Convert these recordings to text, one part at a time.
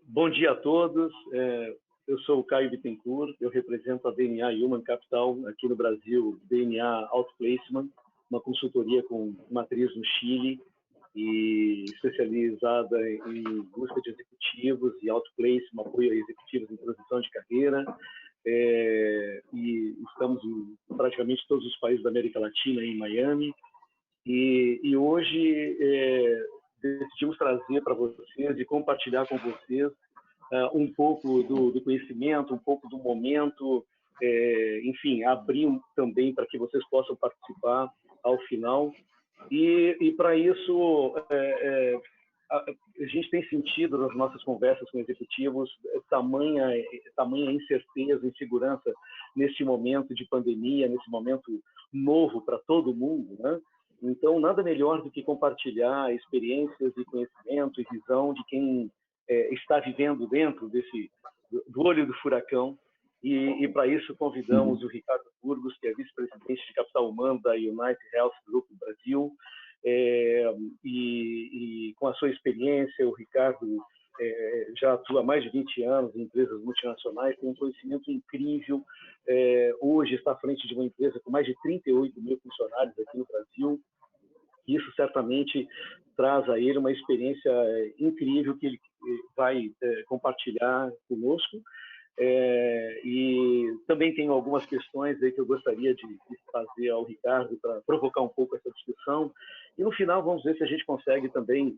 Bom dia a todos. Eu sou o Caio Bittencourt, eu represento a DNA Human Capital aqui no Brasil, DNA Outplacement, uma consultoria com matriz no Chile e especializada em busca de executivos e outplacement, apoio a executivos em transição de carreira. E estamos em praticamente todos os países da América Latina, em Miami. E hoje decidimos trazer para vocês e compartilhar com vocês um pouco do conhecimento, um pouco do momento, enfim, abrir também para que vocês possam participar ao final. E para isso, a gente tem sentido nas nossas conversas com executivos tamanha incerteza, insegurança nesse momento de pandemia, nesse momento novo para todo mundo, né? Então, nada melhor do que compartilhar experiências e conhecimento e visão de quem está vivendo dentro do olho do furacão. E para isso, convidamos o Ricardo Burgos, que é vice-presidente de capital humano da United Health Group Brasil. E com a sua experiência, o Ricardo já atua há mais de 20 anos em empresas multinacionais, tem um conhecimento incrível. Hoje está à frente de uma empresa com mais de 38 mil funcionários aqui no Brasil. Isso certamente traz a ele uma experiência incrível que ele vai compartilhar conosco. E também tenho algumas questões aí que eu gostaria de fazer ao Ricardo para provocar um pouco essa discussão. E no final vamos ver se a gente consegue também,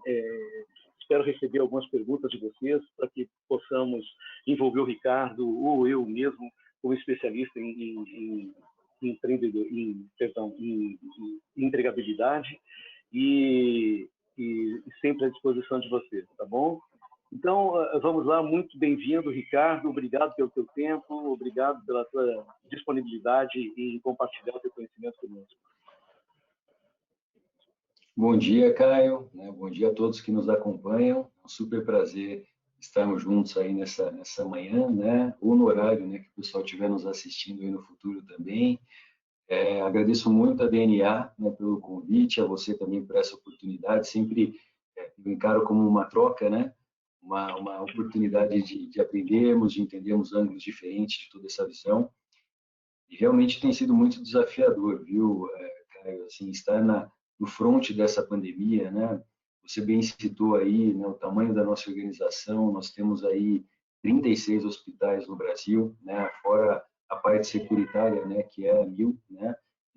espero receber algumas perguntas de vocês para que possamos envolver o Ricardo ou eu mesmo como especialista em empregabilidade e sempre à disposição de vocês, tá bom? Então, vamos lá, muito bem-vindo, Ricardo, obrigado pelo teu tempo, obrigado pela tua disponibilidade em compartilhar o teu conhecimento conosco. Bom dia, Caio, bom dia a todos que nos acompanham, é um super prazer estarmos juntos aí nessa manhã, ou no horário, que o pessoal estiver nos assistindo aí no futuro também. Agradeço muito a DNA pelo convite, a você também por essa oportunidade, sempre eu encaro como uma troca, uma oportunidade de aprendermos, de entendermos ângulos diferentes de toda essa visão. E realmente tem sido muito desafiador, viu, Caio, assim, estar no fronte dessa pandemia, Você bem citou aí, o tamanho da nossa organização, nós temos aí 36 hospitais no Brasil, fora a parte securitária, que é 1.000,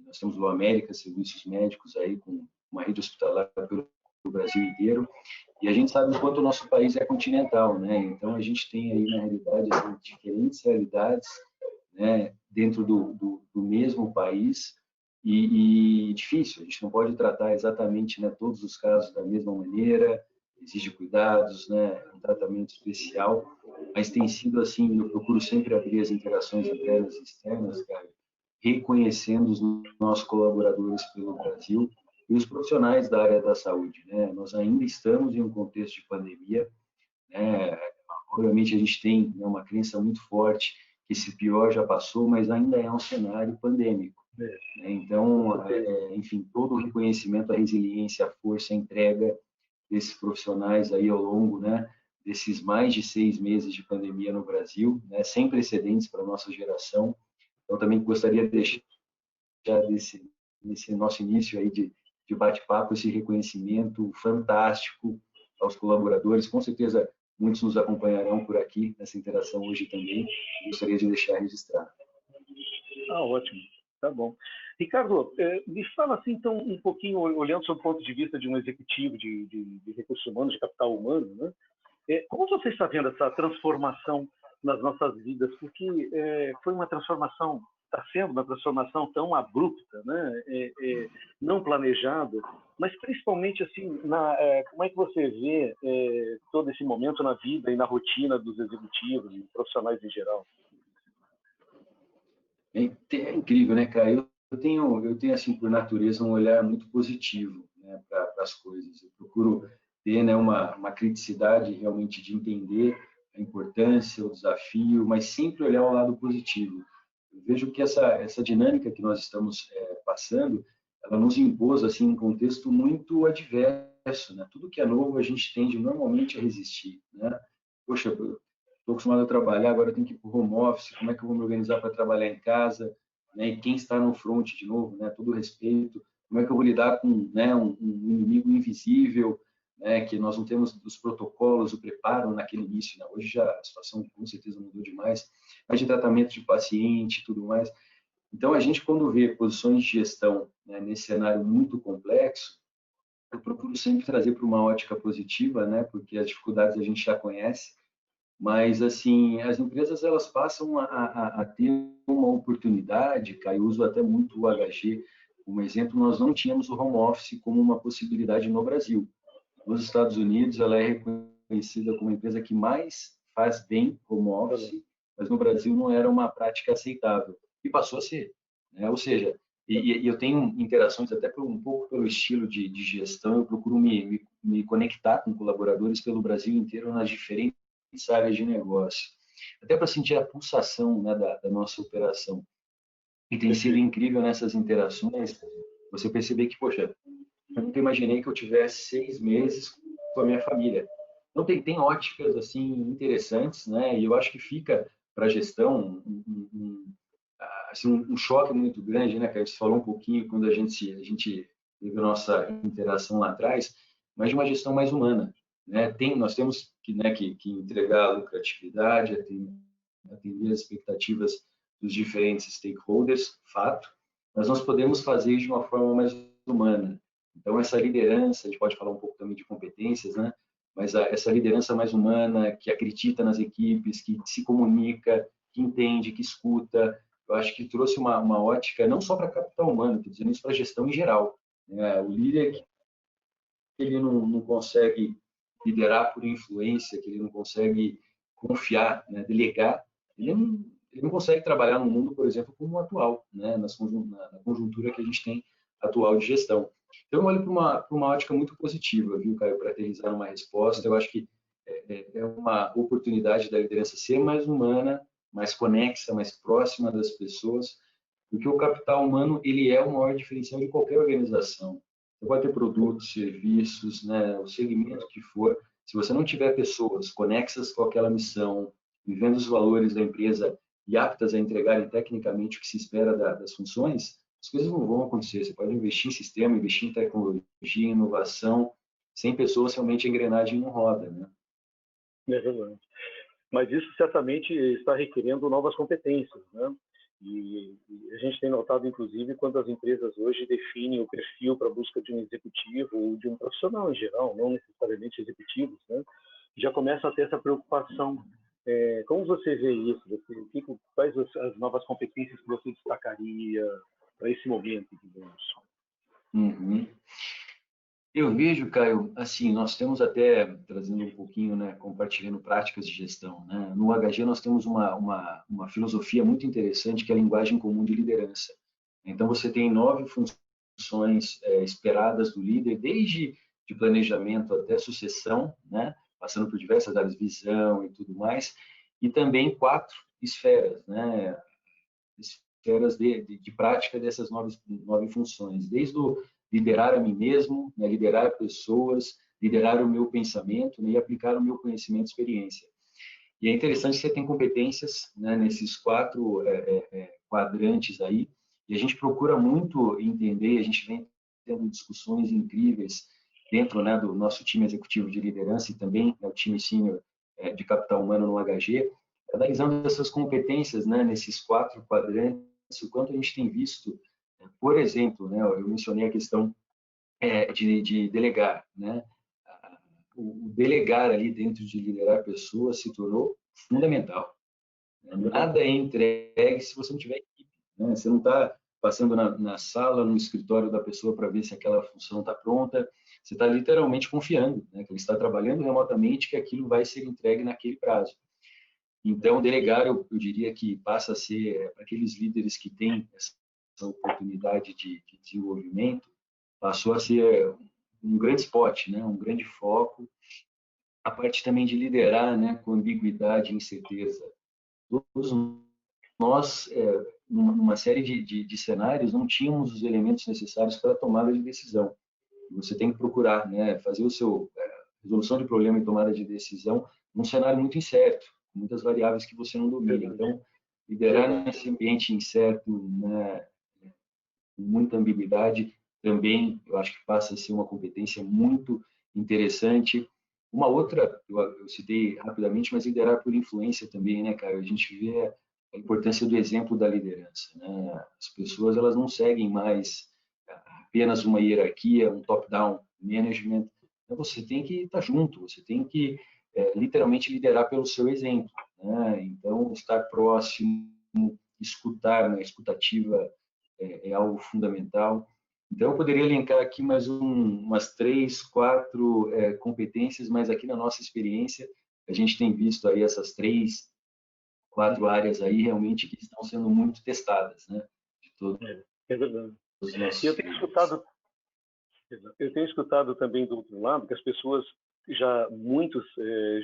Nós temos o América Serviços Médicos aí com uma rede hospitalar pelo Brasil inteiro. E a gente sabe o quanto o nosso país é continental, Então a gente tem aí na realidade assim, diferentes realidades, dentro do mesmo país e difícil. A gente não pode tratar exatamente todos os casos da mesma maneira. Exige cuidados, um tratamento especial, mas tem sido assim, eu procuro sempre abrir as interações internas e externas, cara, reconhecendo os nossos colaboradores pelo Brasil e os profissionais da área da saúde, Nós ainda estamos em um contexto de pandemia, Obviamente a gente tem uma crença muito forte que esse pior já passou, mas ainda é um cenário pandêmico. Então, enfim, todo o reconhecimento, a resiliência, a força, a entrega desses profissionais aí ao longo, desses mais de 6 meses de pandemia no Brasil, sem precedentes para a nossa geração. Então, também gostaria de deixar nesse nosso início aí de bate-papo esse reconhecimento fantástico aos colaboradores. Com certeza, muitos nos acompanharão por aqui nessa interação hoje também. Gostaria de deixar registrado. Ótimo. Tá bom. Ricardo, me fala assim, então, um pouquinho, olhando sob o ponto de vista de um executivo de recursos humanos, de capital humano, como você está vendo essa transformação nas nossas vidas? Porque foi uma transformação, está sendo uma transformação tão abrupta, não planejada, mas principalmente assim, como é que você vê todo esse momento na vida e na rotina dos executivos e profissionais em geral? É incrível, Caio? Eu tenho assim, por natureza, um olhar muito positivo para as coisas. Eu procuro ter uma criticidade realmente de entender a importância, o desafio, mas sempre olhar o lado positivo. Eu vejo que essa dinâmica que nós estamos passando, ela nos impôs assim, um contexto muito adverso. Tudo que é novo a gente tende normalmente a resistir. poxa, estou acostumado a trabalhar, agora eu tenho que ir para o home office, como é que eu vou me organizar para trabalhar em casa, né? E quem está no front de novo, né? Todo respeito, como é que eu vou lidar com, né, um inimigo invisível, né? Que nós não temos os protocolos, o preparo naquele início, né? Hoje já a situação com certeza mudou demais, mas de tratamento de paciente e tudo mais. Então, a gente, quando vê posições de gestão, né, nesse cenário muito complexo, eu procuro sempre trazer para uma ótica positiva, né, porque as dificuldades a gente já conhece, mas, assim, as empresas elas passam a ter uma oportunidade, Caio, eu uso até muito o HG como exemplo, nós não tínhamos o home office como uma possibilidade no Brasil. Nos Estados Unidos, ela é reconhecida como a empresa que mais faz bem home office, mas no Brasil não era uma prática aceitável. E passou a ser, né? Ou seja, e eu tenho interações até um pouco pelo estilo de gestão, eu procuro me conectar com colaboradores pelo Brasil inteiro nas diferentes áreas de negócio, até para sentir a pulsação, né, da nossa operação. E tem sido incrível nessas interações, você perceber que, poxa, eu nunca imaginei que eu tivesse 6 meses com a minha família. Então, tem óticas, assim, interessantes, né? E eu acho que fica para a gestão assim, um choque muito grande, né, Caio? Você falou um pouquinho quando a gente teve a nossa interação lá atrás, mas de uma gestão mais humana, né? Nós temos que, né, que entregar a lucratividade, atender as expectativas dos diferentes stakeholders, fato, mas nós podemos fazer de uma forma mais humana. Então, essa liderança, a gente pode falar um pouco também de competências, né? Mas essa liderança mais humana, que acredita nas equipes, que se comunica, que entende, que escuta, eu acho que trouxe uma ótica não só para capital humano, estou dizendo isso para a gestão em geral, né? O líder que ele não consegue liderar por influência, que ele não consegue confiar, né? Delegar, ele não consegue trabalhar no mundo, por exemplo, como o atual, né? Na conjuntura que a gente tem atual de gestão. Então, eu olho para uma ótica muito positiva, viu, Caio, para aterrissar uma resposta. Eu acho que é uma oportunidade da liderança ser mais humana, mais conexa, mais próxima das pessoas, porque o capital humano ele é o maior diferencial de qualquer organização. Você pode ter produtos, serviços, né, o segmento que for, se você não tiver pessoas conexas com aquela missão, vivendo os valores da empresa e aptas a entregarem tecnicamente o que se espera das funções, as coisas não vão acontecer. Você pode investir em sistema, investir em tecnologia, inovação, sem pessoas realmente a engrenagem não roda, né? É verdade. Mas isso certamente está requerendo novas competências, né? E a gente tem notado, inclusive, quando as empresas hoje definem o perfil para a busca de um executivo ou de um profissional em geral, não necessariamente executivos, né? Já começa a ter essa preocupação. Como você vê isso? Quais as novas competências que você destacaria para esse momento, digamos? Uhum. Eu vejo, Caio, assim, nós temos até, trazendo um pouquinho, né, compartilhando práticas de gestão, né? No HG nós temos uma filosofia muito interessante que é a linguagem comum de liderança. Então, você tem 9 funções esperadas do líder, desde de planejamento até sucessão, né? Passando por diversas áreas, visão e tudo mais, e também 4 esferas, né? Esferas de prática dessas 9 funções, desde o liderar a mim mesmo, né, liderar pessoas, liderar o meu pensamento, né, e aplicar o meu conhecimento e experiência. E é interessante que você tem competências, né, nesses 4 quadrantes aí, e a gente procura muito entender, a gente vem tendo discussões incríveis dentro, né, do nosso time executivo de liderança e também, né, o time sênior de capital humano no HG, analisando essas competências, né, nesses 4 quadrantes, o quanto a gente tem visto, por exemplo, né, eu mencionei a questão de delegar, né? O delegar ali dentro de liderar pessoas se tornou fundamental. Nada é entregue se você não tiver equipe, né? Você não está passando na sala, no escritório da pessoa para ver se aquela função está pronta. Você está literalmente confiando, né, que ele está trabalhando remotamente, que aquilo vai ser entregue naquele prazo. Então, delegar, eu diria que passa a ser para aqueles líderes que têm essa oportunidade de desenvolvimento, passou a ser um grande spot, né? Um grande foco. A parte também de liderar, né? Com ambiguidade e incerteza. Todos nós, numa série de cenários, não tínhamos os elementos necessários para a tomada de decisão. Você tem que procurar, né? Fazer resolução de problema e tomada de decisão num cenário muito incerto, muitas variáveis que você não domina. Então, liderar nesse ambiente incerto, né, com muita ambiguidade, também eu acho que passa a ser uma competência muito interessante. Uma outra, eu citei rapidamente, mas liderar por influência também, né, cara? A gente vê a importância do exemplo da liderança, né? As pessoas, elas não seguem mais apenas uma hierarquia, um top-down management. Então, você tem que estar junto, você tem que literalmente liderar pelo seu exemplo, né? Então, estar próximo, escutar, né? Escutativa é algo fundamental. Então, eu poderia elencar aqui mais umas 3, 4 competências, mas aqui na nossa experiência, a gente tem visto aí essas 3, 4 áreas aí realmente que estão sendo muito testadas, né? De todos É verdade. os nossos Eu tenho escutado também do outro lado que as pessoas muitos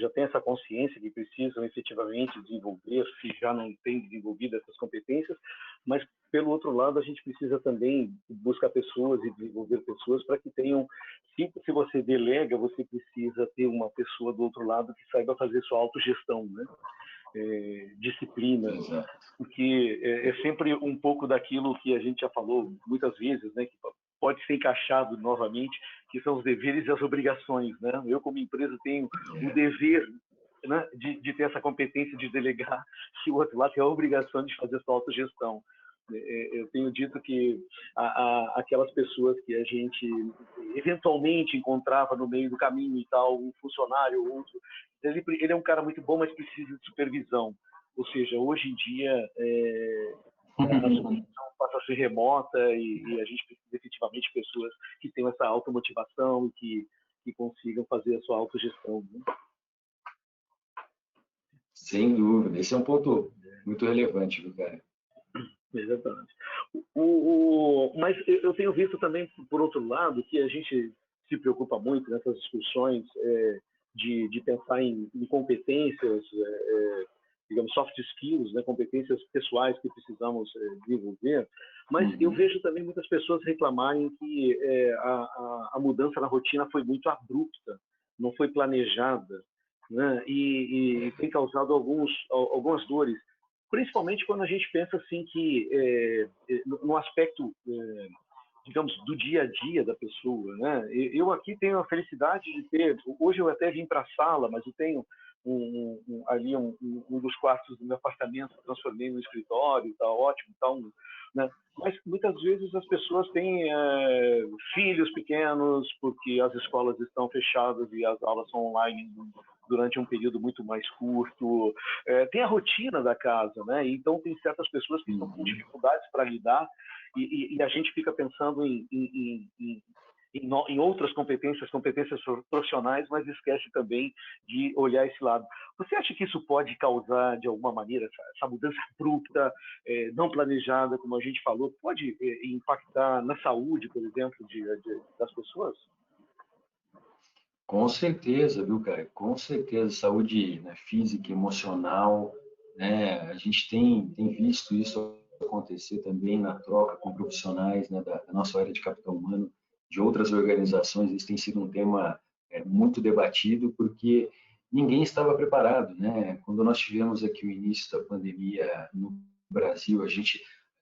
já têm essa consciência que precisam efetivamente desenvolver, se já não têm desenvolvido essas competências, mas pelo outro lado a gente precisa também buscar pessoas e desenvolver pessoas para que tenham, se você delega, você precisa ter uma pessoa do outro lado que saiba fazer sua autogestão, né? Disciplina, porque é sempre um pouco daquilo que a gente já falou muitas vezes, né? Que pode ser encaixado novamente, que são os deveres e as obrigações, né? Eu, como empresa, tenho o dever, né, de ter essa competência de delegar, se o outro lado tem a obrigação de fazer sua autogestão. Eu tenho dito que aquelas pessoas que a gente eventualmente encontrava no meio do caminho e tal, um funcionário ou outro, ele é um cara muito bom, mas precisa de supervisão. Ou seja, hoje em dia, a supervisão passa a ser remota e a gente precisa efetivamente de pessoas que tenham essa automotivação e que consigam fazer a sua autogestão, né? Sem dúvida. Esse é um ponto muito relevante, viu, cara? Exatamente. Mas eu tenho visto também, por outro lado, que a gente se preocupa muito nessas discussões de pensar em competências, digamos, soft skills, né, competências pessoais que precisamos desenvolver, mas eu vejo também muitas pessoas reclamarem que a mudança na rotina foi muito abrupta, não foi planejada, né, e tem causado algumas dores, principalmente quando a gente pensa assim que no aspecto digamos, do dia a dia da pessoa, né? Eu aqui tenho a felicidade de ter, hoje eu até vim para a sala, mas eu tenho ali um dos quartos do meu apartamento, transformei no escritório, está ótimo, tá né? Mas muitas vezes as pessoas têm filhos pequenos porque as escolas estão fechadas e as aulas são online durante um período muito mais curto. Tem a rotina da casa, né? Então tem certas pessoas que estão com dificuldades para lidar e a gente fica pensando em outras competências profissionais, mas esquece também de olhar esse lado. Você acha que isso pode causar, de alguma maneira, essa mudança abrupta, não planejada, como a gente falou, pode impactar na saúde, por exemplo, das pessoas? Com certeza, viu, cara? Com certeza, saúde, né, física, emocional, né? A gente tem visto isso acontecer também na troca com profissionais, né, da nossa área de capital humano, de outras organizações. Isso tem sido um tema muito debatido, porque ninguém estava preparado, né? Quando nós tivemos aqui o início da pandemia no Brasil,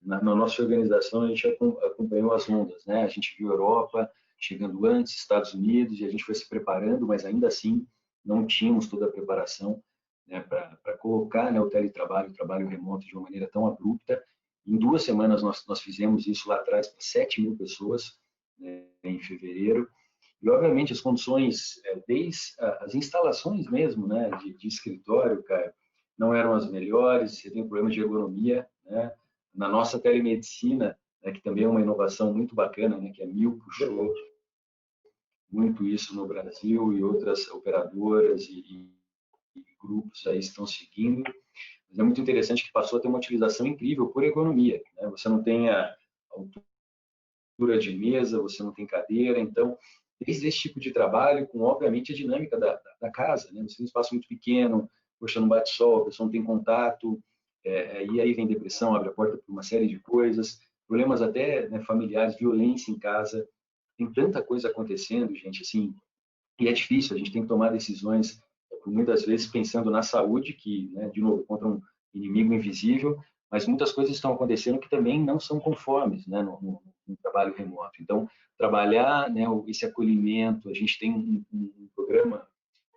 na nossa organização, a gente acompanhou as ondas, né? A gente viu a Europa chegando antes, Estados Unidos, e a gente foi se preparando, mas ainda assim não tínhamos toda a preparação, né, para colocar, né, o teletrabalho, o trabalho remoto de uma maneira tão abrupta. Em 2 semanas nós fizemos isso lá atrás para 7.000 pessoas, né, em fevereiro. E, obviamente, as condições, desde as instalações mesmo, né, de escritório, cara, não eram as melhores, você tem problemas de ergonomia, né? Na nossa telemedicina, né, que também é uma inovação muito bacana, né, que a Mil puxou muito isso no Brasil e outras operadoras e grupos aí estão seguindo. Mas é muito interessante que passou a ter uma utilização incrível por economia, né? Você não tem a altura de mesa, você não tem cadeira, então desde esse tipo de trabalho, com obviamente a dinâmica da casa, né? Você tem um espaço muito pequeno, poxa, não bate sol, a pessoa não tem contato, e aí vem depressão, abre a porta para uma série de coisas, problemas até, né, familiares, violência em casa, tem tanta coisa acontecendo, gente, assim, e é difícil, a gente tem que tomar decisões, muitas vezes pensando na saúde, que, né, de novo, contra um inimigo invisível, mas muitas coisas estão acontecendo que também não são conformes, né, no trabalho remoto. Então, trabalhar, né, esse acolhimento, a gente tem um programa,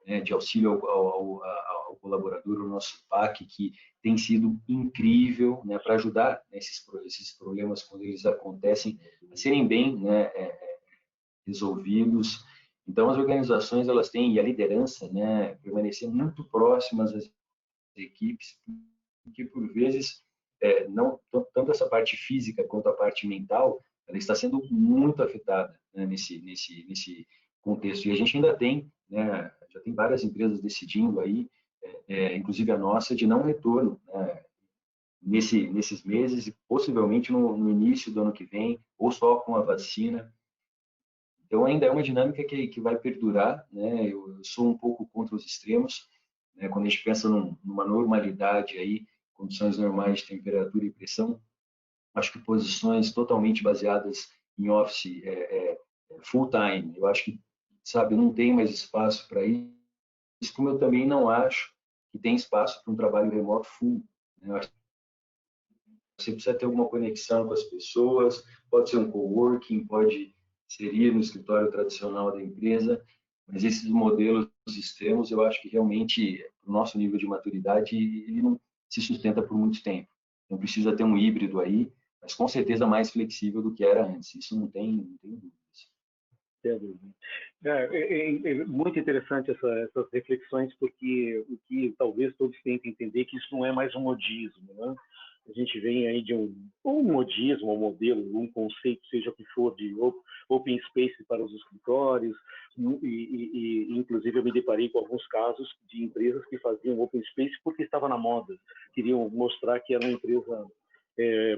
né, de auxílio ao colaborador, o nosso PAC, que tem sido incrível, né, para ajudar, né, esses problemas, quando eles acontecem, a serem bem, né, resolvidos. Então, as organizações, elas têm, e a liderança, né, permanecer muito próximas às equipes, porque, por vezes, não tanto essa parte física quanto a parte mental, ela está sendo muito afetada, né, nesse contexto. E a gente ainda tem, né, já tem várias empresas decidindo aí, inclusive a nossa, de não retorno, né, nesses meses e possivelmente no início do ano que vem, ou só com a vacina. Então, ainda é uma dinâmica que vai perdurar, né? Eu sou um pouco contra os extremos, né? Quando a gente pensa numa normalidade aí, condições normais de temperatura e pressão, acho que posições totalmente baseadas em office, full time, eu acho que, sabe, não tem mais espaço para isso, como eu também não acho que tem espaço para um trabalho remoto full, né? Eu acho que você precisa ter alguma conexão com as pessoas, pode ser um coworking, pode ser ir no escritório tradicional da empresa, mas esses modelos extremos, eu acho que realmente, o nosso nível de maturidade, ele não se sustenta por muito tempo. Então, precisa ter um híbrido aí, mas com certeza mais flexível do que era antes. Isso não tem dúvidas. É muito interessante essas reflexões, porque o que talvez todos tenham que entender é que isso não é mais um modismo, né? A gente vem aí de um modismo, um modelo, um conceito, seja o que for, de open space para os escritórios, inclusive eu me deparei com alguns casos de empresas que faziam open space porque estava na moda, queriam mostrar que era uma empresa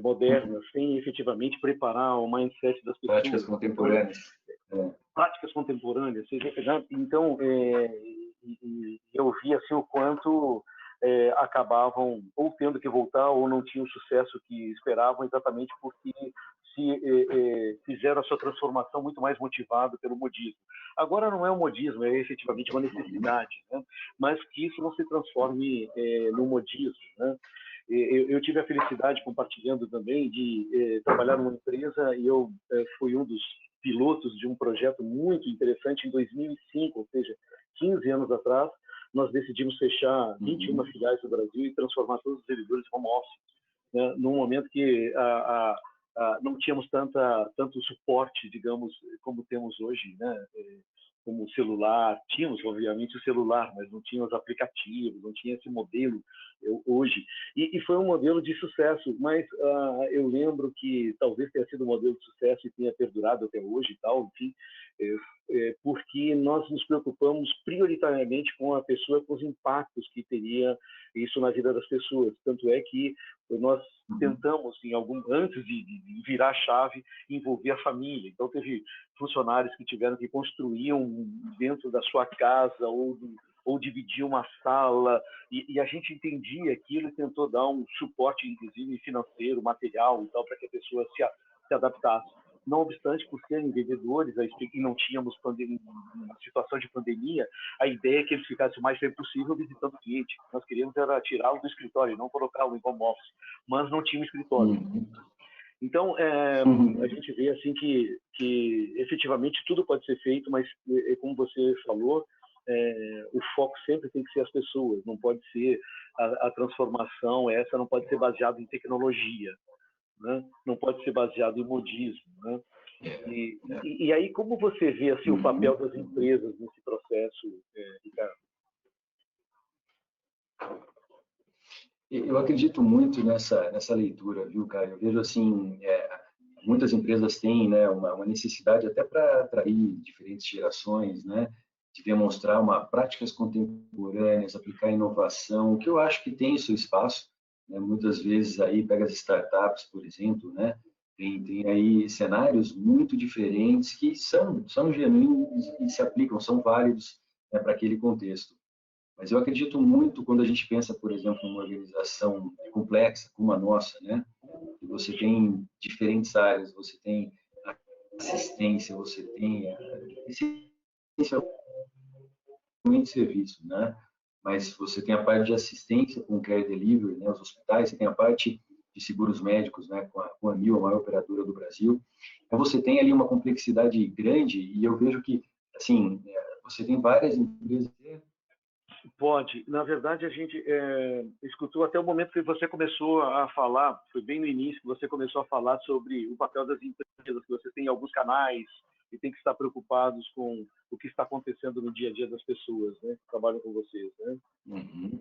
moderna, sem efetivamente preparar o mindset das pessoas. Práticas contemporâneas. Práticas contemporâneas. Então, eu vi assim, o quanto acabavam ou tendo que voltar ou não tinham o sucesso que esperavam, exatamente porque fizeram a sua transformação muito mais motivado pelo modismo. Agora não é um modismo, é efetivamente uma necessidade, né? Mas que isso não se transforme no modismo, né? Eu tive a felicidade, compartilhando também, de trabalhar numa empresa, e eu fui um dos pilotos de um projeto muito interessante em 2005, ou seja, 15 anos atrás. Nós decidimos fechar 21 filiais do Brasil e transformar todos os servidores em home office, né, num momento que não tínhamos tanto suporte, digamos, como temos hoje, né? Como o celular, tínhamos obviamente o celular, mas não tínhamos aplicativos, não tinha esse modelo hoje. E foi um modelo de sucesso, mas eu lembro que talvez tenha sido um modelo de sucesso e tenha perdurado até hoje e tal, enfim, porque nós nos preocupamos prioritariamente com a pessoa, com os impactos que teria isso na vida das pessoas. Tanto é que nós tentamos, antes de virar a chave, envolver a família. Então, teve funcionários que tiveram que construir dentro da sua casa ou dividir uma sala, e a gente entendia aquilo e tentou dar um suporte, inclusive financeiro, material e tal, para que a pessoa se adaptasse. Não obstante, por serem vendedores e não tínhamos uma situação de pandemia, a ideia é que eles ficassem o mais tempo possível visitando o cliente. Nós queríamos era tirá-lo do escritório, não colocá-lo em home office, mas não tinha um escritório. Então, a gente vê assim que efetivamente tudo pode ser feito, mas, como você falou, o foco sempre tem que ser as pessoas, não pode ser a transformação, essa não pode ser baseada em tecnologia, né? Não pode ser baseado em modismo, né? E aí, como você vê assim, o papel das empresas nesse processo, Ricardo? Eu acredito muito nessa leitura, viu, Caio? Eu vejo assim, muitas empresas têm, né, uma necessidade até para atrair diferentes gerações, né, de demonstrar práticas contemporâneas, aplicar inovação, o que eu acho que tem seu espaço, né? Muitas vezes aí pega as startups, por exemplo, né, tem aí cenários muito diferentes que são genuínos e se aplicam, são válidos, né, para aquele contexto. Mas eu acredito muito quando a gente pensa, por exemplo, numa organização complexa como a nossa, né? Que você tem diferentes áreas, você tem assistência, você tem de serviço, né? Mas você tem a parte de assistência com care delivery, né? Os hospitais, você tem a parte de seguros médicos, né? Com a Amil, a maior operadora do Brasil. Então você tem ali uma complexidade grande e eu vejo que, assim, você tem várias empresas. Pode. Na verdade, a gente escutou até o momento que você começou a falar, foi bem no início que você começou a falar sobre o papel das empresas, que você tem alguns canais e tem que estar preocupados com o que está acontecendo no dia a dia das pessoas, né, que trabalham com vocês, né? Uhum.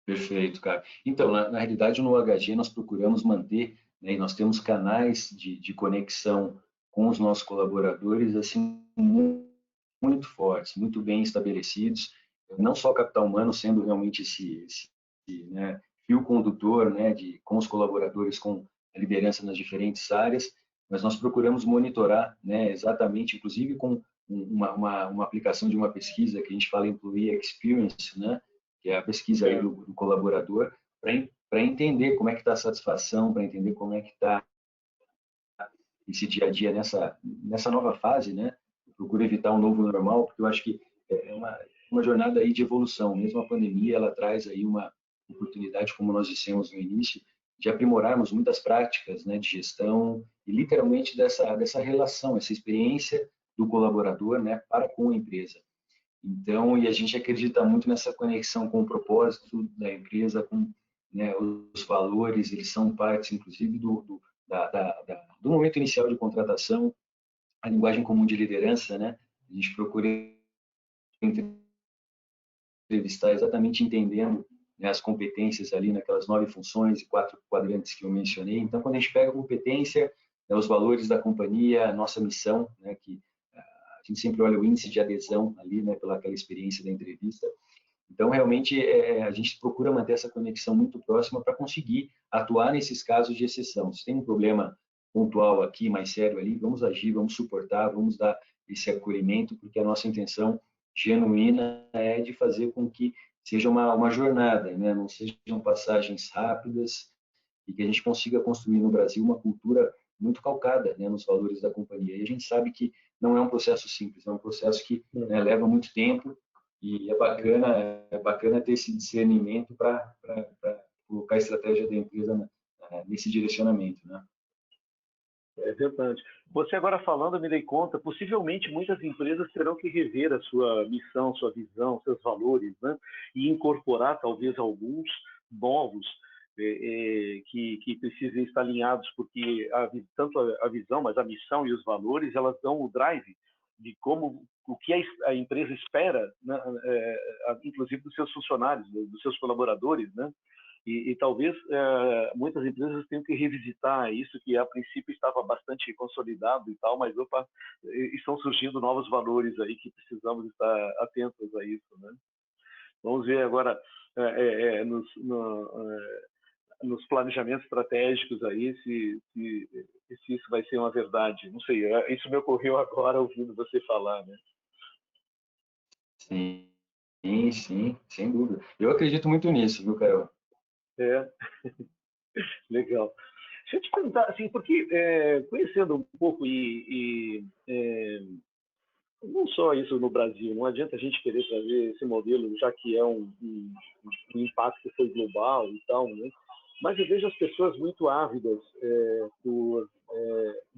Perfeito, cara. Então, na realidade, no HG nós procuramos manter, né, e nós temos canais de conexão com os nossos colaboradores, assim, muito fortes, muito bem estabelecidos, não só o capital humano sendo realmente né, fio condutor, né, com os colaboradores, com a liderança nas diferentes áreas, mas nós procuramos monitorar, né, exatamente, inclusive com uma aplicação de uma pesquisa que a gente fala Employee Experience, né, que é a pesquisa aí do colaborador, para entender como é que está a satisfação, para entender como é que está esse dia a dia nessa nova fase, né? Eu procuro evitar um novo normal, porque eu acho que é uma jornada aí de evolução. Mesmo a pandemia, ela traz aí uma oportunidade, como nós dissemos no início, de aprimorarmos muitas práticas, né, de gestão e literalmente dessa relação, essa experiência do colaborador, né, para com a empresa. Então, e a gente acredita muito nessa conexão com o propósito da empresa, com, né, os valores, eles são partes, inclusive, do momento inicial de contratação, a linguagem comum de liderança, né? A gente procura entrevistar exatamente entendendo, né, as competências ali naquelas 9 funções e 4 quadrantes que eu mencionei. Então, quando a gente pega a competência, né, os valores da companhia, a nossa missão, né, que a gente sempre olha o índice de adesão ali, né, pela aquela experiência da entrevista. Então, realmente, a gente procura manter essa conexão muito próxima para conseguir atuar nesses casos de exceção. Se tem um problema pontual aqui, mais sério ali, vamos agir, vamos suportar, vamos dar esse acolhimento, porque a nossa intenção genuína é de fazer com que seja uma jornada, né? Não sejam passagens rápidas e que a gente consiga construir no Brasil uma cultura muito calcada, né, nos valores da companhia. E a gente sabe que não é um processo simples, é um processo que, né, leva muito tempo e é bacana ter esse discernimento para colocar a estratégia da empresa nesse direcionamento, né? É verdade. Você agora falando, eu me dei conta, possivelmente muitas empresas terão que rever a sua missão, sua visão, seus valores, né? E incorporar talvez alguns novos que precisem estar alinhados, porque tanto a visão, mas a missão e os valores, elas dão o drive de como o que a empresa espera, né? Inclusive dos seus funcionários, dos seus colaboradores, né? E talvez muitas empresas tenham que revisitar isso, que a princípio estava bastante consolidado e tal, mas estão surgindo novos valores aí que precisamos estar atentos a isso, né? Vamos ver agora nos planejamentos estratégicos aí se isso vai ser uma verdade. Não sei, isso me ocorreu agora ouvindo você falar, né? Sim, sim, sem dúvida. Eu acredito muito nisso, viu, Carol? Legal. Deixa eu te perguntar, assim, porque conhecendo um pouco não só isso no Brasil, não adianta a gente querer trazer esse modelo, já que é um impacto que foi global e tal, né? Mas eu vejo as pessoas muito ávidas por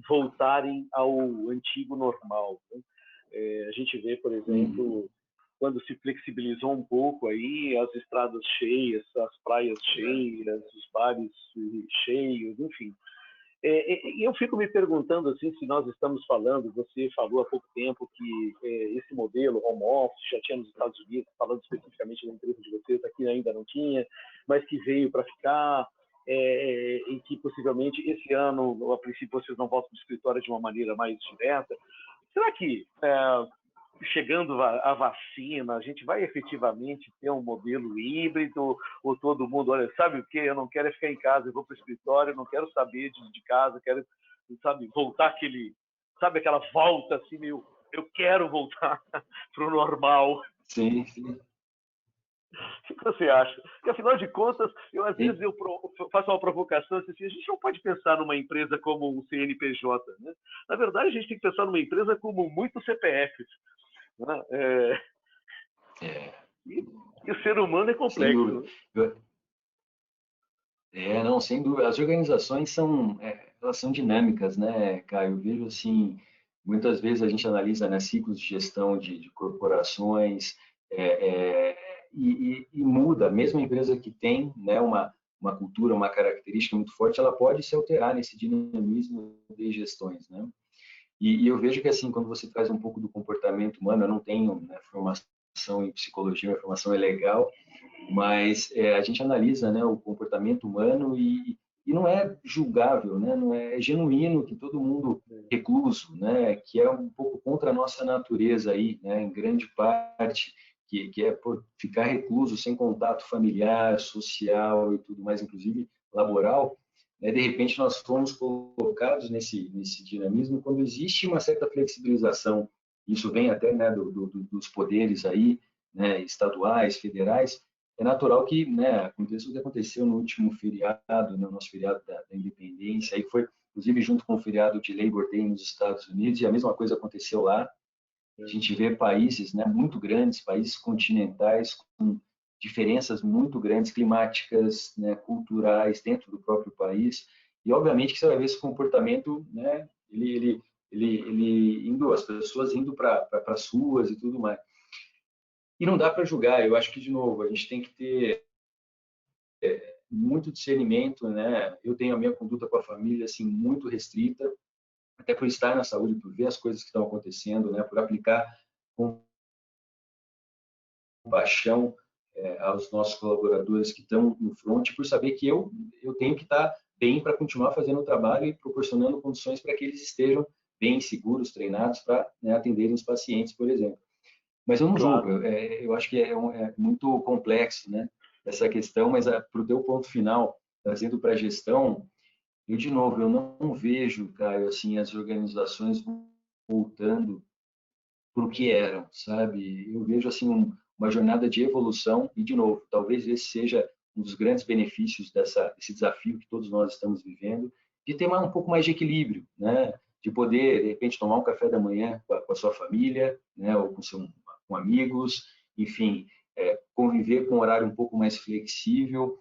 voltarem ao antigo normal, né? A gente vê, por exemplo, quando se flexibilizou um pouco aí, as estradas cheias, as praias cheias, os bares cheios, enfim. E eu fico me perguntando assim, se nós estamos falando, você falou há pouco tempo que esse modelo home office já tinha nos Estados Unidos, falando especificamente da empresa de vocês, aqui ainda não tinha, mas que veio para ficar, e que possivelmente esse ano, a princípio, vocês não voltam para o escritório de uma maneira mais direta. Será que chegando a vacina, a gente vai efetivamente ter um modelo híbrido, ou todo mundo, olha, sabe o que? Eu não quero ficar em casa, eu vou para o escritório, não quero saber de casa, quero, sabe, voltar sabe, aquela volta assim, eu quero voltar para o normal. Sim, sim. O que você acha? Porque, afinal de contas, às vezes eu faço uma provocação assim, a gente não pode pensar numa empresa como um CNPJ, né? Na verdade, a gente tem que pensar numa empresa como muitos CPFs. Né? É, E o ser humano é sem complexo. dúvida. Né? Não, sem dúvida. As organizações são, elas são dinâmicas, né, Caio? Eu vejo assim, muitas vezes a gente analisa, né, ciclos de gestão de corporações e muda. Mesmo a empresa que tem, né, uma cultura, uma característica muito forte, ela pode se alterar nesse dinamismo de gestões, né? E eu vejo que assim, quando você traz um pouco do comportamento humano, eu não tenho, né, formação em psicologia, minha formação é legal, mas a gente analisa, né, o comportamento humano e não é julgável, né, não é genuíno que todo mundo recluso, né, que é um pouco contra a nossa natureza aí, né, em grande parte, que é por ficar recluso, sem contato familiar, social e tudo mais, inclusive laboral, né, de repente nós fomos colocados nesse dinamismo quando existe uma certa flexibilização, isso vem até, né, dos poderes aí, né, estaduais, federais, é natural que, né, aconteça o que aconteceu no último feriado, no nosso feriado da Independência, aí foi, inclusive, junto com o feriado de Labor Day nos Estados Unidos, e a mesma coisa aconteceu lá. A gente vê países, né, muito grandes, países continentais, com diferenças muito grandes, climáticas, né, culturais, dentro do próprio país, e obviamente que você vai ver esse comportamento, né, ele indo, as pessoas indo para as ruas e tudo mais. E não dá para julgar, eu acho que, de novo, a gente tem que ter muito discernimento, né? Eu tenho a minha conduta com a família, assim, muito restrita, até por estar na saúde, por ver as coisas que estão acontecendo, né? Por aplicar compaixão aos nossos colaboradores que estão no front, por saber que eu tenho que estar bem para continuar fazendo o trabalho e proporcionando condições para que eles estejam bem seguros, treinados para, né, atenderem os pacientes, por exemplo. Mas eu não julgo, Claro. eu acho que é muito complexo, né, essa questão, mas para o teu ponto final, trazendo para a gestão, eu, de novo, eu não vejo, Caio, assim, as organizações voltando para o que eram, sabe? Eu vejo, assim, uma jornada de evolução e, de novo, talvez esse seja um dos grandes benefícios desse desafio que todos nós estamos vivendo, de ter um pouco mais de equilíbrio, né? De poder, de repente, tomar um café da manhã com a sua família, né? Ou com amigos, enfim, conviver com um horário um pouco mais flexível,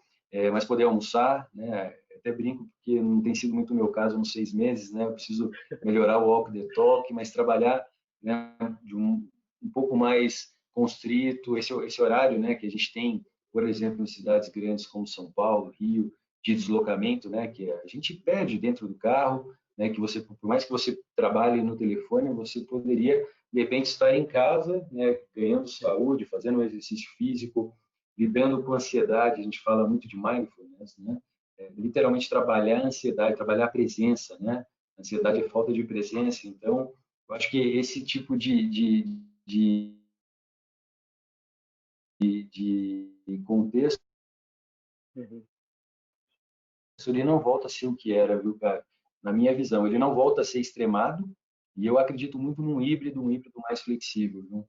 mas poder almoçar, né? Até brinco porque não tem sido muito o meu caso nos 6 meses, né? Eu preciso melhorar o walk the talk, mas trabalhar, né, de um pouco mais constrito, esse horário, né, que a gente tem, por exemplo, em cidades grandes como São Paulo, Rio, de deslocamento, né, que a gente perde dentro do carro, né, que você, por mais que você trabalhe no telefone, você poderia, de repente, estar em casa, né, ganhando saúde, fazendo um exercício físico, lidando com ansiedade, a gente fala muito de mindfulness, né, literalmente trabalhar a ansiedade, trabalhar a presença, né, a ansiedade é falta de presença, então, eu acho que esse tipo de contexto, Uhum. ele não volta a ser o que era, viu, cara? Na minha visão, ele não volta a ser extremado, e eu acredito muito num híbrido, um híbrido mais flexível, viu?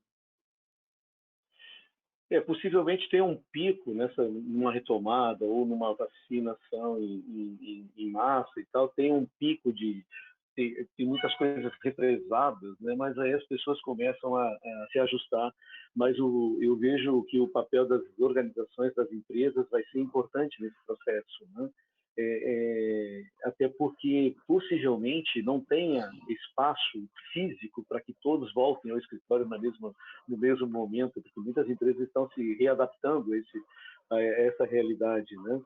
Possivelmente tem um pico numa retomada ou numa vacinação em massa e tal, tem um pico tem muitas coisas represadas, né? Mas aí as pessoas começam a se ajustar. Mas eu vejo que o papel das organizações, das empresas, vai ser importante nesse processo, né? Até porque possivelmente não tenha espaço físico para que todos voltem ao escritório no mesmo momento, porque muitas empresas estão se readaptando a essa realidade, né?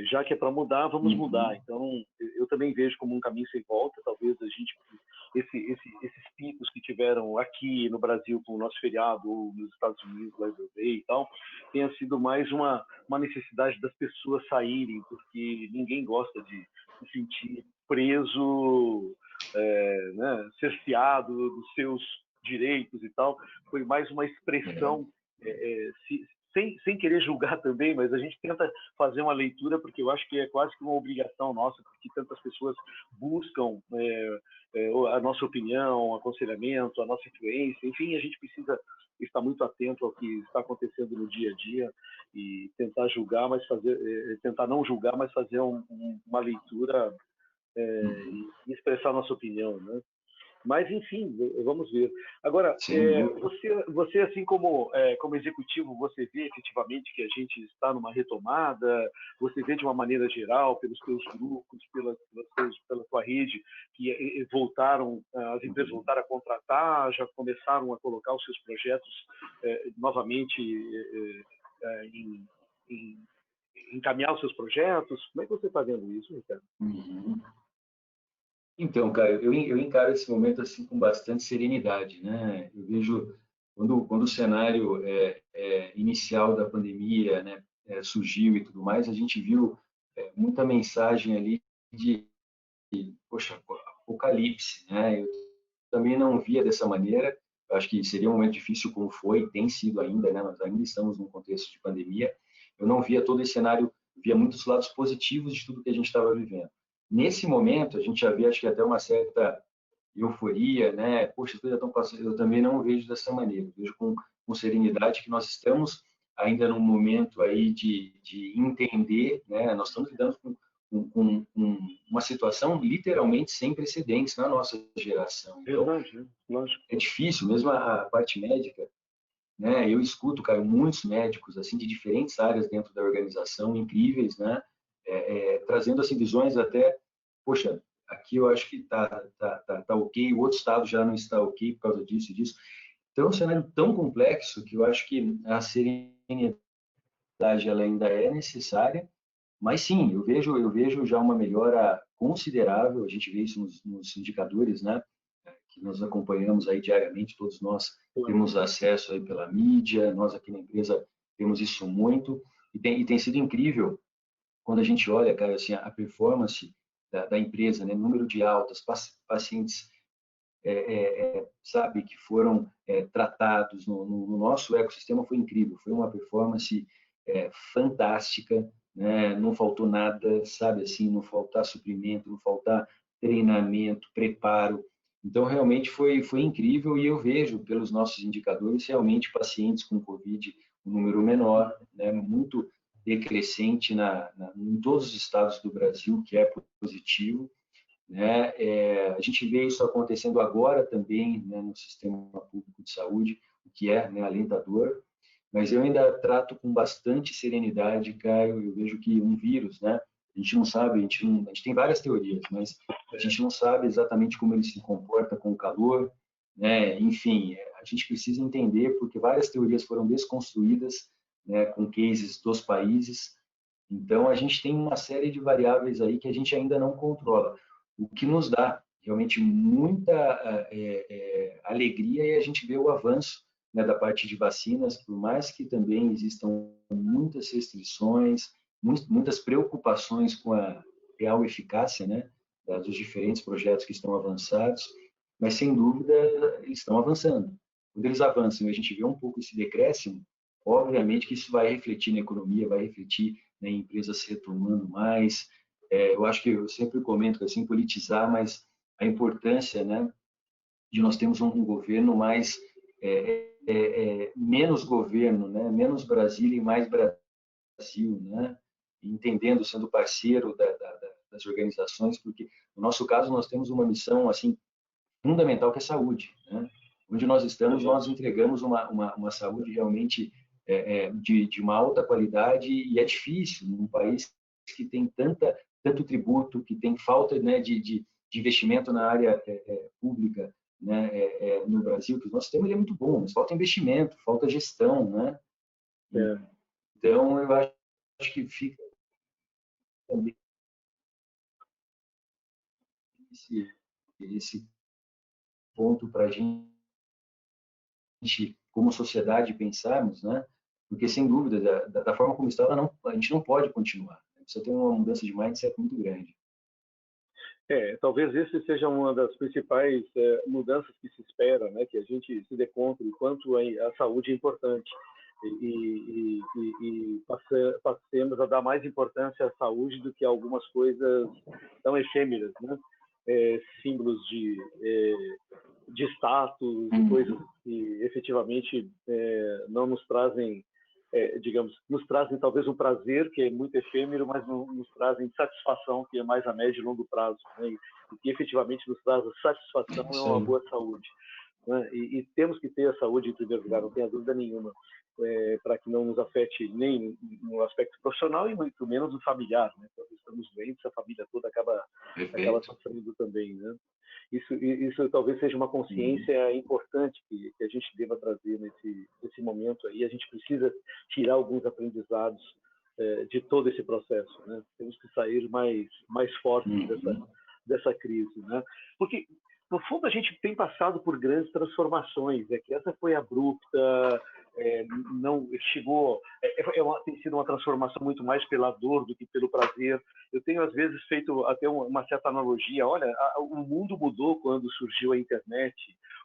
Já que é para mudar, vamos mudar. Uhum. Então, eu também vejo como um caminho sem volta. Talvez a gente, esses picos que tiveram aqui no Brasil com o nosso feriado, ou nos Estados Unidos, Labor Day e tal, tenha sido mais uma necessidade das pessoas saírem, porque ninguém gosta de se sentir preso, né, cerceado dos seus direitos e tal. Foi mais uma É. expressão, sem querer julgar também, mas a gente tenta fazer uma leitura, porque eu acho que é quase que uma obrigação nossa, porque tantas pessoas buscam a nossa opinião, aconselhamento, a nossa influência, enfim, a gente precisa estar muito atento ao que está acontecendo no dia a dia e tentar julgar, mas tentar não julgar, mas fazer uma leitura Uhum. e expressar a nossa opinião, né? Mas, enfim, vamos ver. Agora, você assim como executivo, você vê efetivamente que a gente está numa retomada, você vê de uma maneira geral, pelos seus grupos, pela sua rede, que as empresas voltaram a contratar, já começaram a colocar os seus projetos novamente em encaminhar os seus projetos. Como é que você está vendo isso, Ricardo? Uhum. Então, cara, eu encaro esse momento assim com bastante serenidade, né? Eu vejo quando o cenário inicial da pandemia, né, surgiu e tudo mais, a gente viu muita mensagem ali poxa, apocalipse, né? Eu também não via dessa maneira. Eu acho que seria um momento difícil, como foi, tem sido ainda, né? Nós ainda estamos num contexto de pandemia. Eu não via todo esse cenário, via muitos lados positivos de tudo que a gente estava vivendo. Nesse momento, a gente já via, acho que até uma certa euforia, né? Poxa, as coisas estão passando. Eu também não vejo dessa maneira. Eu vejo com serenidade que nós estamos ainda num momento aí de entender, né? Nós estamos lidando com uma situação literalmente sem precedentes na nossa geração. Então, verdade, né? Lógico. é difícil, mesmo a parte médica, né? Eu escuto, cara, muitos médicos assim de diferentes áreas dentro da organização, incríveis, né? Trazendo assim visões até, poxa, aqui eu acho que tá ok, o outro estado já não está ok por causa disso e disso. Então, é um cenário tão complexo que eu acho que a serenidade ela ainda é necessária, mas sim, eu vejo já uma melhora considerável. A gente vê isso nos indicadores, né? Que nós acompanhamos aí diariamente, todos nós temos acesso aí pela mídia, nós aqui na empresa temos isso muito, e tem sido incrível quando a gente olha, cara, assim, a performance da empresa, né, número de altas, pacientes, sabe, que foram tratados no nosso ecossistema foi incrível, foi uma performance fantástica, né, não faltou nada, sabe, assim, não faltar suprimento, não faltar treinamento, preparo. Então, realmente foi incrível e eu vejo pelos nossos indicadores realmente pacientes com Covid, um número menor, né, muito decrescente em todos os estados do Brasil, que é positivo, né? A gente vê isso acontecendo agora também, né, no sistema público de saúde, o que é, né, alentador, mas eu ainda trato com bastante serenidade, Caio. Eu vejo que um vírus, né, a gente não sabe, a gente tem várias teorias, mas a gente não sabe exatamente como ele se comporta com o calor, né? Enfim, a gente precisa entender porque várias teorias foram desconstruídas, né, com cases dos países. Então, a gente tem uma série de variáveis aí que a gente ainda não controla, o que nos dá realmente muita alegria é a gente ver o avanço, né, da parte de vacinas, por mais que também existam muitas restrições, muitas preocupações com a real eficácia, né, dos diferentes projetos que estão avançados, mas sem dúvida eles estão avançando. Quando eles avançam e a gente vê um pouco esse decréscimo, obviamente que isso vai refletir na economia, vai refletir, né, em empresas se retomando mais. Eu acho que eu sempre comento assim, politizar, mas a importância, né, de nós termos um governo mais menos governo, né, menos Brasília e mais Brasil, né, entendendo, sendo parceiro das organizações, porque no nosso caso nós temos uma missão assim fundamental que é saúde, né? Onde nós estamos, nós entregamos uma saúde realmente de uma alta qualidade e é difícil num país que tem tanto tributo, que tem falta, né, de investimento na área pública, né, no Brasil, que o nosso sistema é muito bom, mas falta investimento, falta gestão, né? Então, eu acho que fica também esse ponto para a gente, como sociedade, pensarmos, né? Porque, sem dúvida, da forma como está, a gente não pode continuar. Precisa ter uma mudança de mindset muito grande. Talvez esse seja uma das principais mudanças que se espera, né? Que a gente se dê conta do quanto a saúde é importante e passemos a dar mais importância à saúde do que a algumas coisas tão efêmeras, né? Símbolos de status e coisas que efetivamente não nos trazem digamos, nos trazem talvez um prazer que é muito efêmero, mas nos trazem satisfação que é mais a médio e longo prazo, né? E que efetivamente nos traz a satisfação é uma boa saúde, né? E temos que ter a saúde em primeiro lugar, não tenha dúvida nenhuma, para que não nos afete nem no aspecto profissional e muito menos no familiar, né? Quando estamos doentes, a família toda acaba sofrendo também, né? Isso talvez seja uma consciência importante que a gente deva trazer nesse momento aí. A gente precisa tirar alguns aprendizados de todo esse processo, né? Temos que sair mais fortes dessa crise, né? Porque no fundo a gente tem passado por grandes transformações, que essa foi abrupta, não chegou, tem sido uma transformação muito mais pela dor do que pelo prazer. Eu tenho às vezes feito até uma certa analogia. Olha, o mundo mudou quando surgiu a internet,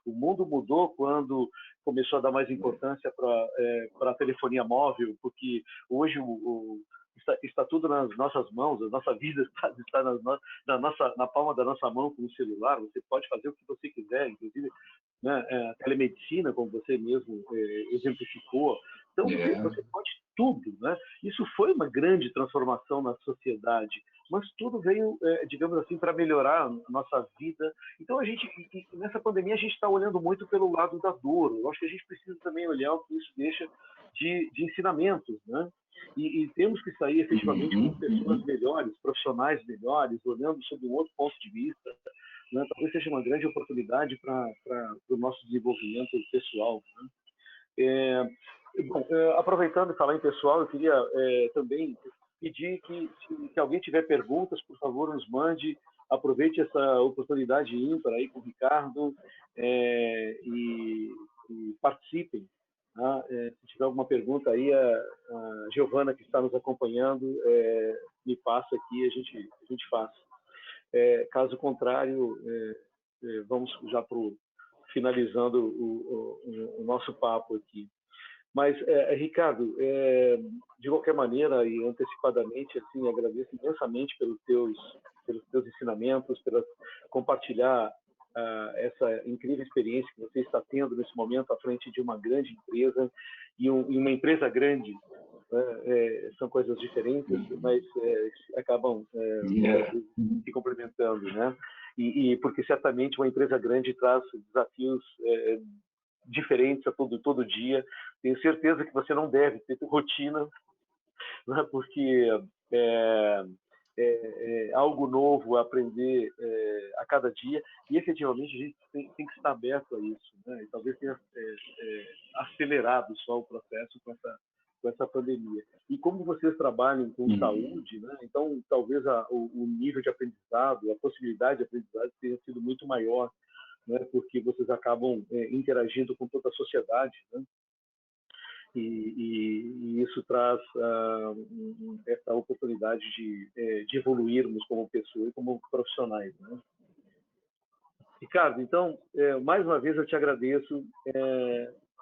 o mundo mudou quando começou a dar mais importância para a telefonia móvel, porque hoje está tudo nas nossas mãos, a nossa vida está na palma da nossa mão com o celular. Você pode fazer o que você quiser, inclusive, né, a telemedicina, como você mesmo exemplificou. Então, você pode tudo, né? Isso foi uma grande transformação na sociedade, mas tudo veio, digamos assim, para melhorar a nossa vida. Então, nessa pandemia, a gente está olhando muito pelo lado da dor. Eu acho que a gente precisa também olhar o que isso deixa de ensinamentos, né? E temos que sair efetivamente como pessoas melhores, profissionais melhores, olhando sob um outro ponto de vista, né? Talvez seja uma grande oportunidade para o nosso desenvolvimento pessoal, né? Bom, aproveitando e falar em pessoal, eu queria também pedir que, se alguém tiver perguntas, por favor, nos mande. Aproveite essa oportunidade ímpar aí com o Ricardo e participem. Se tiver alguma pergunta aí, a Giovana, que está nos acompanhando, me passa aqui, a gente faz. Caso contrário, vamos já finalizando o nosso papo aqui. Mas, Ricardo, de qualquer maneira e antecipadamente, assim, agradeço imensamente pelos teus ensinamentos, por compartilhar essa incrível experiência que você está tendo nesse momento à frente de uma grande empresa e uma empresa grande. São coisas diferentes, mas acabam se complementando, né? E porque certamente uma empresa grande traz desafios diferentes a todo dia. Tenho certeza que você não deve ter rotina, né? Porque algo novo a aprender a cada dia, e efetivamente a gente tem que estar aberto a isso, né? E talvez tenha acelerado só o processo com essa pandemia. E como vocês trabalham com saúde, né? Então talvez o nível de aprendizado, a possibilidade de aprendizado tenha sido muito maior, né? Porque vocês acabam interagindo com toda a sociedade, né? E isso traz essa oportunidade de evoluirmos como pessoa e como profissionais, né? Ricardo, então, mais uma vez eu te agradeço,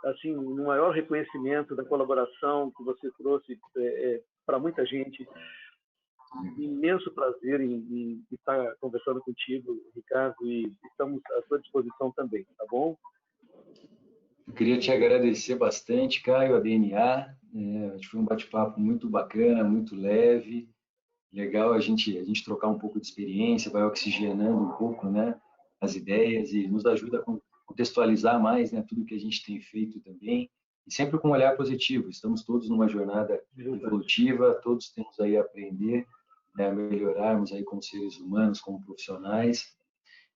assim, no maior reconhecimento da colaboração que você trouxe para muita gente. Imenso prazer em estar conversando contigo, Ricardo, e estamos à sua disposição também, tá bom? Eu queria te agradecer bastante, Caio, a DNA. Acho que foi um bate-papo muito bacana, muito leve. Legal a gente trocar um pouco de experiência, vai oxigenando um pouco, né, as ideias e nos ajuda a contextualizar mais, né, tudo que a gente tem feito também. E sempre com um olhar positivo. Estamos todos numa jornada evolutiva, todos temos aí a aprender, né, a melhorarmos aí como seres humanos, como profissionais.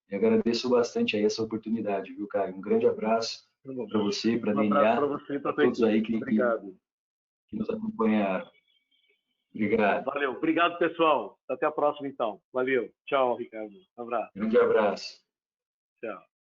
E agradeço bastante aí essa oportunidade, viu, Caio? Um grande abraço para você, para a DNA, para todos aí que nos acompanharam. Obrigado. Valeu. Obrigado, pessoal. Até a próxima, então. Valeu. Tchau, Ricardo. Um abraço. Grande abraço. Tchau.